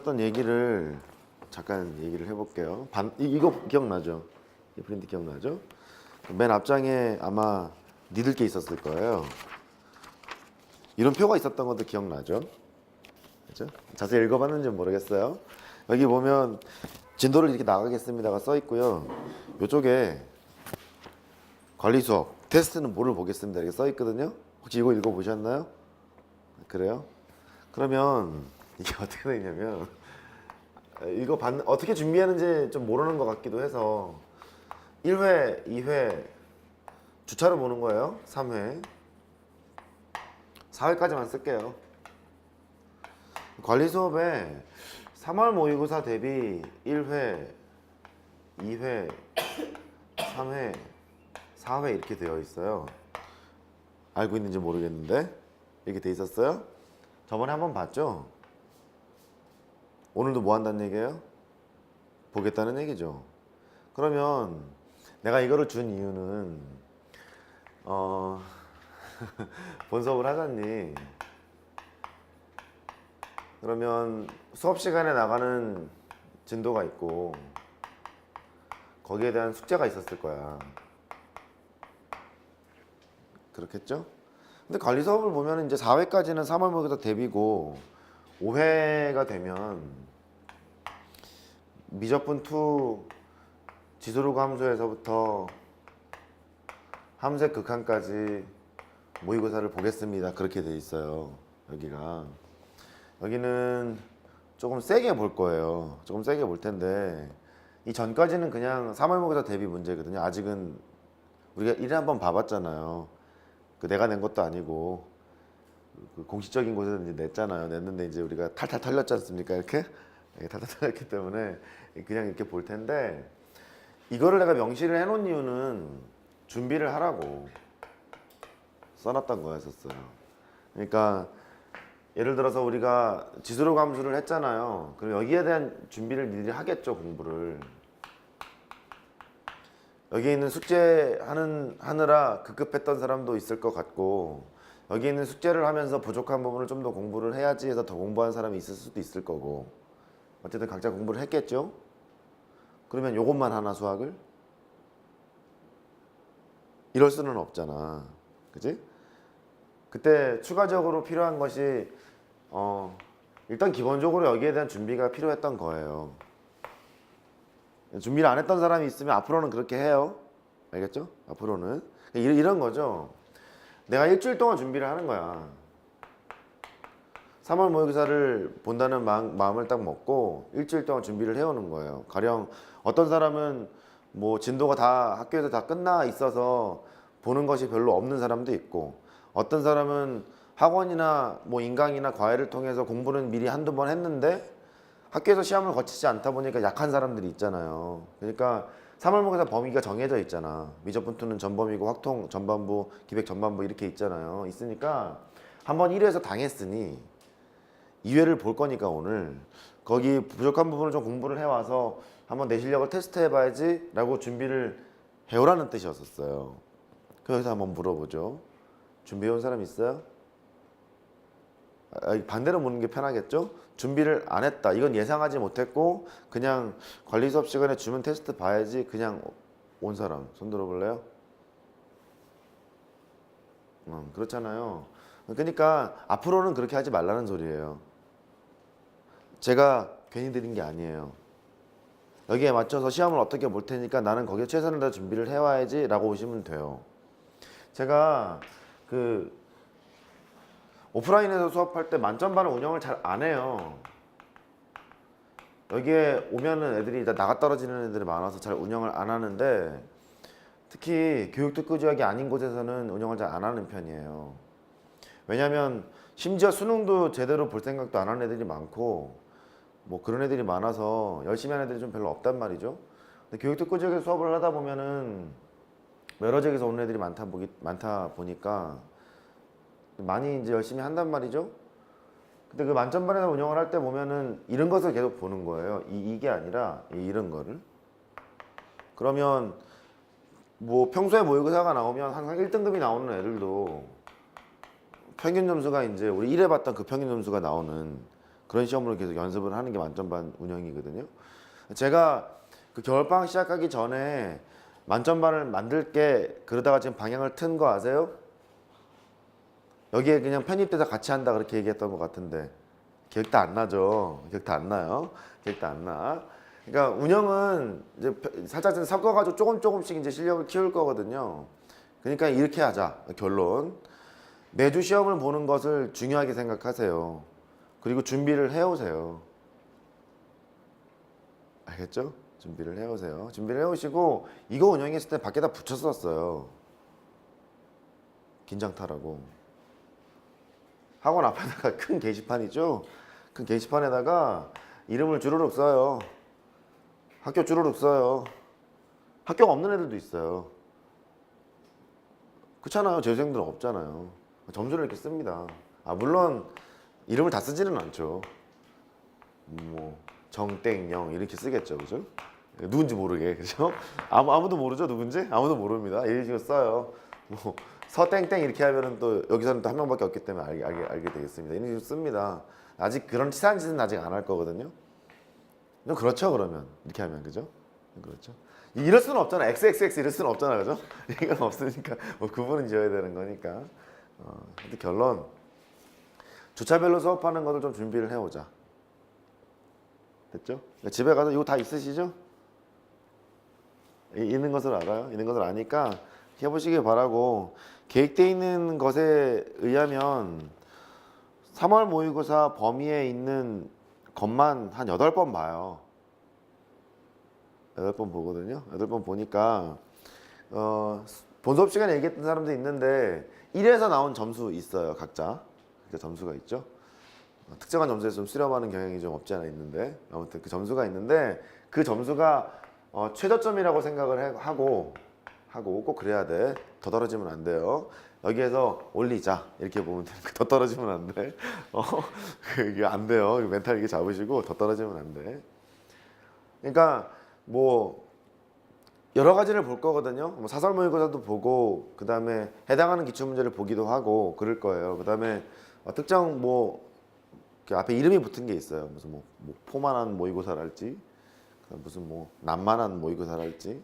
있었던 얘기를 잠깐 얘기를 해볼게요. 이거 기억나죠? 이 프린트 기억나죠? 맨 앞장에 아마 니들 게 있었을 거예요. 이런 표가 있었던 것도 기억나죠? 그죠? 자세히 읽어봤는지 모르겠어요. 여기 보면 진도를 이렇게 나가겠습니다가 써 있고요. 이쪽에 관리 수업 테스트는 뭐를 보겠습니다 이렇게 써 있거든요. 혹시 이거 읽어보셨나요? 그래요? 그러면 이게 어떻게 되냐면 이거 어떻게 준비하는지 좀 모르는 것 같기도 해서 1회, 2회 주차를 보는 거예요. 3회, 4회까지만 쓸게요. 관리 수업에 3월 모의고사 대비 1회, 2회, 3회, 4회 이렇게 되어 있어요. 알고 있는지 모르겠는데 이렇게 돼 있었어요. 저번에 한번 봤죠? 오늘도 뭐 한다는 얘기예요? 보겠다는 얘기죠. 그러면 내가 이거를 준 이유는 본 수업을 하잖니. 그러면 수업 시간에 나가는 진도가 있고 거기에 대한 숙제가 있었을 거야. 그렇겠죠? 근데 관리 수업을 보면 이제 4회까지는 3월 모의고사 대비고 5회가 되면 미적분 2 지수로 함수에서부터 함수의 극한까지 모의고사를 보겠습니다. 그렇게 돼 있어요. 여기는 조금 세게 볼 거예요. 조금 세게 볼 텐데 이 전까지는 그냥 3월 모의고사 대비 문제거든요. 아직은 우리가 1회 한번 봐봤잖아요. 내가 낸 것도 아니고 공식적인 곳에서 이제 냈잖아요. 냈는데 이제 우리가 탈탈 털렸지 않습니까? 이렇게 탈탈 털렸기 때문에 그냥 이렇게 볼 텐데 이거를 내가 명시를 해놓은 이유는 준비를 하라고 써놨던 거였었어요. 그러니까 예를 들어서 우리가 지수로 함수를 했잖아요. 그럼 여기에 대한 준비를 미리 하겠죠, 공부를. 여기 있는 숙제 하느라 급급했던 사람도 있을 것 같고 여기 있는 숙제를 하면서 부족한 부분을 좀 더 공부를 해야지 해서 더 공부한 사람이 있을 수도 있을 거고 어쨌든 각자 공부를 했겠죠. 그러면 요것만 하나 수학을? 이럴 수는 없잖아. 그지? 그때 추가적으로 필요한 것이 일단 기본적으로 여기에 대한 준비가 필요했던 거예요. 준비를 안 했던 사람이 있으면 앞으로는 그렇게 해요. 알겠죠? 앞으로는 이런 거죠. 내가 일주일 동안 준비를 하는 거야. 3월 모의고사를 본다는 마음을 딱 먹고 일주일 동안 준비를 해오는 거예요. 가령 어떤 사람은 뭐 진도가 다 학교에서 다 끝나 있어서 보는 것이 별로 없는 사람도 있고 어떤 사람은 학원이나 뭐 인강이나 과외를 통해서 공부는 미리 한두 번 했는데 학교에서 시험을 거치지 않다 보니까 약한 사람들이 있잖아요. 그러니까 3월 모의고사 범위가 정해져 있잖아. 미적분투는 전범위고 확통 전반부, 기백 전반부 이렇게 있잖아요. 있으니까 한번 1회에서 당했으니 2회를 볼 거니까 오늘 거기 부족한 부분을 좀 공부를 해와서 한번 내 실력을 테스트 해봐야지 라고 준비를 해오라는 뜻이었어요. 그래서 한번 물어보죠. 준비해온 사람 있어요? 반대로 묻는 게 편하겠죠? 준비를 안 했다. 이건 예상하지 못했고 그냥 관리 수업 시간에 주면 테스트 봐야지 그냥 온 사람 손 들어볼래요? 그렇잖아요. 그러니까 앞으로는 그렇게 하지 말라는 소리예요. 제가 괜히 드린 게 아니에요. 여기에 맞춰서 시험을 어떻게 볼 테니까 나는 거기에 최선을 다해 준비를 해와야지 라고 오시면 돼요. 제가 오프라인에서 수업할 때 만점반을 운영을 잘 안 해요. 여기에 오면은 애들이 다 나가 떨어지는 애들이 많아서 잘 운영을 안 하는데 특히 교육특구 지역이 아닌 곳에서는 운영을 잘 안 하는 편이에요. 왜냐면 심지어 수능도 제대로 볼 생각도 안 하는 애들이 많고 뭐 그런 애들이 많아서 열심히 하는 애들이 좀 별로 없단 말이죠. 근데 교육특구 지역에서 수업을 하다 보면은 여러 지역에서 오는 애들이 많다 보니까 많이 이제 열심히 한단 말이죠. 근데 그 만점반에서 운영을 할 때 보면은 이런 것을 계속 보는 거예요. 이게 아니라 이런 거를. 그러면 뭐 평소에 모의고사가 나오면 항상 1등급이 나오는 애들도 평균 점수가 이제 우리 1회 봤던 그 평균 점수가 나오는 그런 시험으로 계속 연습을 하는 게 만점반 운영이거든요. 제가 그 겨울방학 시작하기 전에 만점반을 만들게 그러다가 지금 방향을 튼 거 아세요? 여기에 그냥 편입돼서 같이 한다 그렇게 얘기했던 것 같은데 기억도 안 나죠? 기억도 안 나요? 기억도 안 나. 그러니까 운영은 이제 살짝 섞어가지고 조금씩 이제 실력을 키울 거거든요. 그러니까 이렇게 하자. 결론. 매주 시험을 보는 것을 중요하게 생각하세요. 그리고 준비를 해오세요. 알겠죠? 준비를 해오세요. 준비를 해오시고 이거 운영했을 때 밖에다 붙였었어요. 긴장타라고. 학원 앞에다가 큰 게시판이죠. 큰 게시판에다가 이름을 주르륵 써요. 학교 주르륵 써요. 학교가 없는 애들도 있어요. 그렇잖아요. 재수생들은 없잖아요. 점수를 이렇게 씁니다. 물론 이름을 다 쓰지는 않죠. 뭐 정땡영 이렇게 쓰겠죠, 그죠? 누군지 모르게, 그죠? 아무도 모르죠, 누군지? 아무도 모릅니다. 이런 식으로 써요. 뭐 서땡땡 이렇게 하면은 또 여기서는 또 한 명밖에 없기 때문에 알게 되겠습니다. 이런 식으로 씁니다. 아직 그런 치사한 짓은 아직 안 할 거거든요. 좀 그렇죠, 그러면 이렇게 하면, 그죠? 그렇죠. 이럴 수는 없잖아. XXX 이럴 수는 없잖아, 그죠? 이건 없으니까 뭐 구분은 지어야 되는 거니까. 근데 결론 주차별로 수업하는 것을 좀 준비를 해오자. 됐죠? 집에 가서 이거 다 있으시죠? 있는 것을 알아요? 있는 것을 아니까 해보시길 바라고 계획되어 있는 것에 의하면 3월 모의고사 범위에 있는 것만 한 8번 봐요. 8번 보거든요. 8번 보니까 본 수업 시간에 얘기했던 사람도 있는데 1에서 나온 점수 있어요. 각자 점수가 있죠. 특정한 점수에서 좀 수렴하는 경향이 좀 없지 않아 있는데 아무튼 그 점수가 있는데 그 점수가 최저점이라고 생각을 하고 꼭 그래야 돼. 더 떨어지면 안 돼요. 여기에서 올리자 이렇게 보면 되니까 더 떨어지면 안 돼. 이게 안 돼요. 멘탈 이게 잡으시고 더 떨어지면 안 돼. 그러니까 뭐 여러 가지를 볼 거거든요. 뭐 사설 모의고사도 보고 그 다음에 해당하는 기출문제를 보기도 하고 그럴 거예요. 그 다음에 특정 뭐 앞에 이름이 붙은 게 있어요. 무슨 뭐 포만한 모의고사랄지, 무슨 뭐 난만한 모의고사랄지,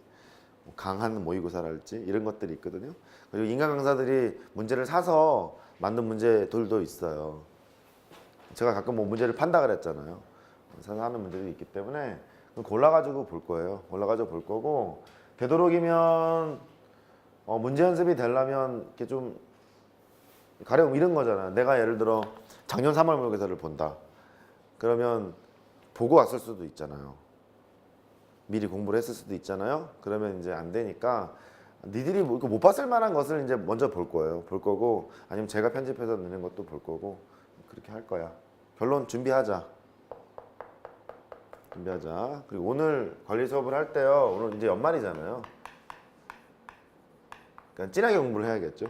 뭐 강한 모의고사랄지 이런 것들이 있거든요. 그리고 인간 강사들이 문제를 사서 만든 문제들도 있어요. 제가 가끔 뭐 문제를 판다 그랬잖아요. 사서 하는 문제들이 있기 때문에 골라가지고 볼 거예요. 골라가지고 볼 거고 되도록이면 문제 연습이 되려면 이렇게 좀 가령 이런 거잖아. 내가 예를 들어 작년 3월 모의고사를 본다. 그러면 보고 왔을 수도 있잖아요. 미리 공부를 했을 수도 있잖아요. 그러면 이제 안 되니까 니들이 못 봤을 만한 것을 이제 먼저 볼 거예요. 볼 거고 아니면 제가 편집해서 넣는 것도 볼 거고 그렇게 할 거야. 결론 준비하자. 준비하자. 그리고 오늘 관리 수업을 할 때요. 오늘 이제 연말이잖아요. 그러니까 진하게 공부를 해야겠죠.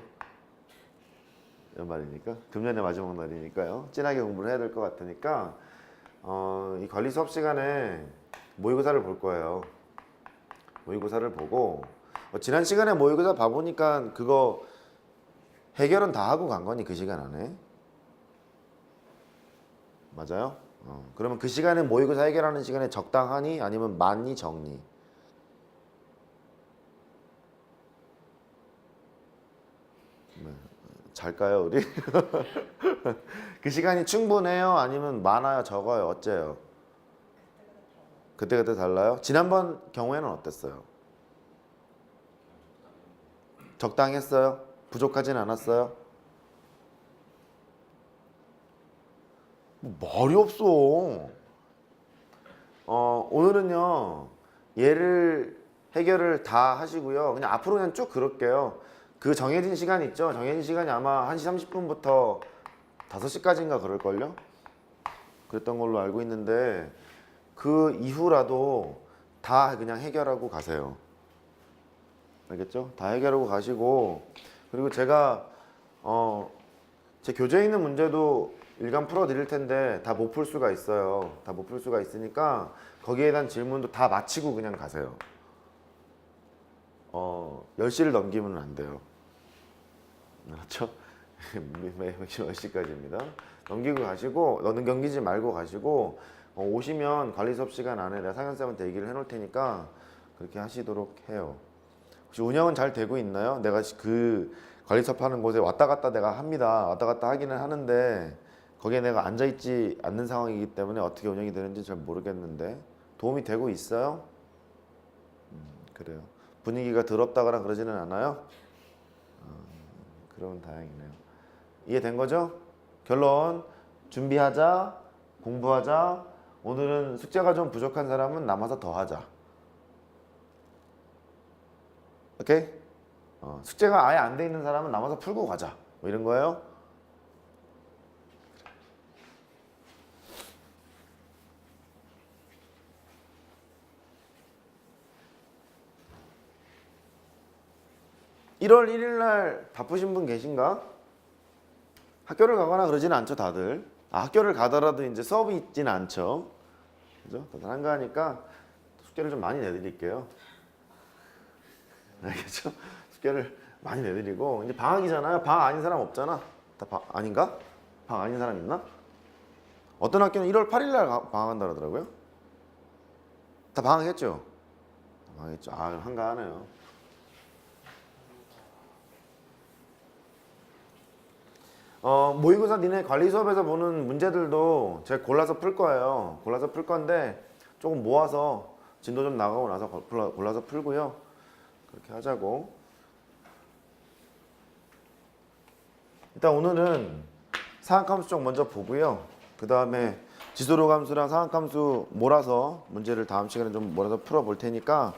연말이니까 금년의 마지막 날이니까요. 진하게 공부를 해야 될 것 같으니까 이 관리 수업 시간에 모의고사를 볼 거예요. 모의고사를 보고 지난 시간에 모의고사 봐보니까 그거 해결은 다 하고 간 거니 그 시간 안에 맞아요? 그러면 그 시간에 모의고사 해결하는 시간에 적당하니 아니면 많이 적니? 네. 잘까요 우리? 그 시간이 충분해요? 아니면 많아요? 적어요? 어째요? 그때그때 달라요? 지난번 경우에는 어땠어요? 적당했어요? 부족하진 않았어요? 말이 없어. 오늘은요 얘를 해결을 다 하시고요. 그냥 앞으로 그냥 쭉 그럴게요. 그 정해진 시간 있죠? 정해진 시간이 아마 1시 30분부터 5시까지인가 그럴걸요? 그랬던 걸로 알고 있는데 그 이후라도 다 그냥 해결하고 가세요. 알겠죠? 다 해결하고 가시고 그리고 제가 제 교재에 있는 문제도 일간 풀어 드릴 텐데 다 못 풀 수가 있어요. 다 못 풀 수가 있으니까 거기에 대한 질문도 다 마치고 그냥 가세요. 10시를 넘기면 안 돼요. 그렇죠? 몇 시까지입니다. 넘기고 가시고, 너는 넘기지 말고 가시고, 오시면 관리 수업 시간 안에 내가 상현쌤한테 얘기를 해놓을 테니까 그렇게 하시도록 해요. 혹시 운영은 잘 되고 있나요? 내가 그 관리 수업 하는 곳에 왔다 갔다 내가 합니다. 왔다 갔다 하기는 하는데 거기에 내가 앉아있지 않는 상황이기 때문에 어떻게 운영이 되는지 잘 모르겠는데 도움이 되고 있어요? 그래요. 분위기가 더럽다거나 그러지는 않아요? 그러면 다행이네요. 이해된 거죠? 결론, 준비하자, 공부하자. 오늘은 숙제가 좀 부족한 사람은 남아서 더 하자. 오케이? 숙제가 아예 안 돼 있는 사람은 남아서 풀고 가자. 뭐 이런 거예요? (1월 1일) 날 바쁘신 분 계신가? 학교를 가거나 그러지는 않죠, 다들. 학교를 가더라도 이제 수업이 있지는 않죠. 그죠? 다들 한가하니까 숙제를 좀 많이 내드릴게요. 알겠죠? 숙제를 많이 내드리고 이제 방학이잖아요. 방학 아닌 사람 없잖아. 아닌가? 방학 아닌 사람 있나? 어떤 학교는 1월 8일 날 방학한다 그러더라고요. 다 방학했죠? 방학했죠. 한가하네요. 모의고사 니네 관리 수업에서 보는 문제들도 제가 골라서 풀 거예요. 골라서 풀 건데 조금 모아서 진도 좀 나가고 나서 골라서 풀고요. 그렇게 하자고. 일단 오늘은 사항함수 쪽 먼저 보고요. 그 다음에 지수로 함수랑 사항함수 몰아서 문제를 다음 시간에 좀 몰아서 풀어 볼 테니까